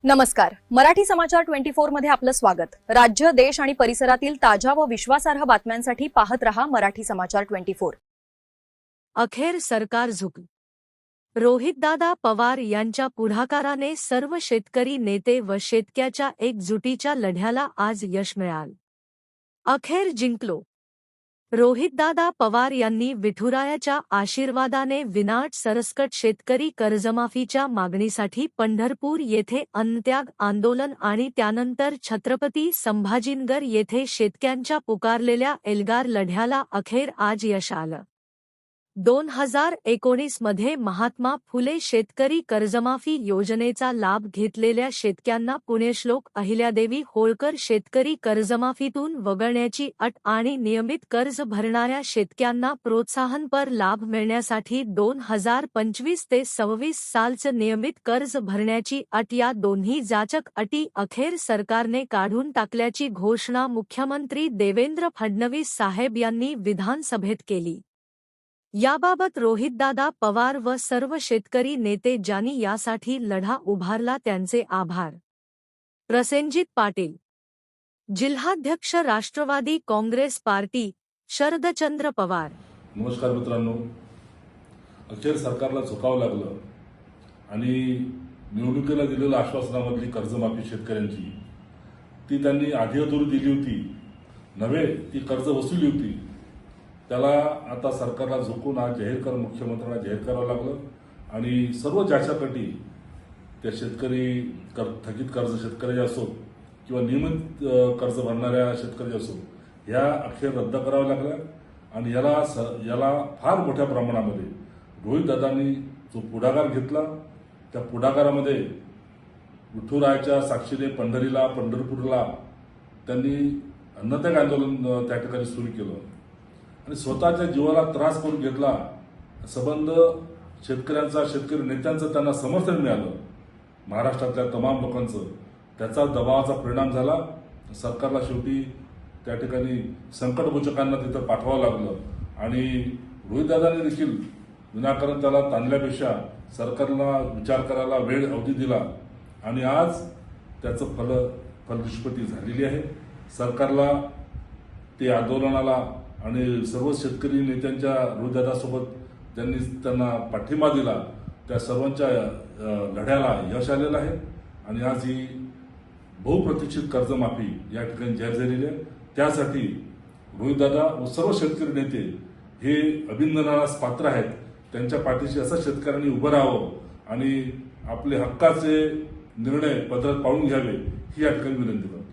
नमस्कार. मराठी समाचार 24 मध्ये आपलं स्वागत. राज्य, देश आणि परिसरातील ताज्या व विश्वासार्ह बातम्यांसाठी पाहत रहा मराठी समाचार 24. अखेर सरकार झुकलं. रोहितदादा पवार यांच्या पुढाकाराने सर्व शेतकरी नेते व शेतकऱ्याच्या एकजुटीच्या लढ्याला आज यश मिळालं. अखेर जिंकलो. रोहितदादा पवार यांनी विठुरायाच्या आशीर्वादाने विनाट सरसकट शेतकरी कर्जमाफीच्या मागणीसाठी पंढरपूर येथे अन्नत्याग आंदोलन आणि त्यानंतर छत्रपती संभाजीनगर येथे शेतकऱ्यांच्या पुकारलेल्या एल्गार लढ्याला अखेर आज यश आलं. 2019 मध्ये महात्मा फुले शेतकरी कर्जमाफी योजनेचा लाभ घेतलेल्या शेतकऱ्यांना पुण्यश्लोक अहिल्यादेवी होळकर शेतकरी कर्जमाफीतून वगळण्याची अट आणि नियमित कर्ज भरणाऱ्या शेतकऱ्यांना प्रोत्साहनपर लाभ मिळण्यासाठी 2025 ते 26 सालचं नियमित कर्ज भरण्याची अट या दोन्ही जाचक अटी अखेर सरकारने काढून टाकल्याची घोषणा मुख्यमंत्री देवेंद्र फडणवीस साहेब यांनी विधानसभेत केली. याबाबत रोहितदादा पवार व सर्व शेतकरी नेते ज्यांनी यासाठी लढा उभारला त्यांचे आभार. प्रसेनजित पाटील, जिल्हाध्यक्ष राष्ट्रवादी काँग्रेस पार्टी, शरदचंद्र पवार. नमस्कार मित्रांनो. अखेर सरकारला झुकावं लागलं आणि निवडणुकीला दिलेल्या आश्वासनामधली कर्जमाफी शेतकऱ्यांची ती त्यांनी आधी अधुरी दिली होती नव्हे, ती कर्ज वसुली होती. त्याला आता सरकारला झुकून आज मुख्यमंत्र्यांना जाहीर करावं लागलं आणि सर्व जाच्याकटी त्या शेतकरी थकीत कर्ज शेतकऱ्याचे असो किंवा नियमित कर्ज भरणाऱ्या शेतकऱ्याचे असो ह्या अखेर रद्द कराव्या लागल्या. आणि याला फार मोठ्या प्रमाणामध्ये रोहितदादांनी जो पुढाकार घेतला त्या पुढाकारामध्ये विठुरायाच्या साक्षीने पंढरपूरला त्यांनी अन्नत्याग आंदोलन त्या ठिकाणी सुरू केलं आणि स्वतःच्या जीवाला त्रास करून घेतला. संबंध शेतकरी नेत्यांचं त्यांना समर्थन मिळालं, महाराष्ट्रातल्या तमाम लोकांचं. त्याचा दबावाचा परिणाम झाला. सरकारला शेवटी त्या ठिकाणी संकटमोचकांना तिथं पाठवावं लागलं आणि रोहितदादांनी देखील विनाकारण त्याला ताणल्यापेक्षा सरकारला विचार करायला वेळ अवधी दिला आणि आज त्याचं फलनिष्पत्ती झालेली आहे. सरकारला ते आंदोलनाला आणि सर्व शेतकरी नेत्यांच्या रोहितदादासोबत त्यांना पाठिंबा दिला, त्या सर्वांच्या लढ्याला यश आलेलं आहे आणि आज ही बहुप्रतीक्षित कर्जमाफी या ठिकाणी जाहीर झालेली आहे. त्यासाठी रोहितदादा व सर्व शेतकरी नेते हे अभिनंदनास पात्र आहेत. त्यांच्या पाठीशी असं शेतकऱ्यांनी उभं राहावं आणि आपले हक्काचे निर्णय पदरात पाडून घ्यावे ही या ठिकाणी विनंती करतो.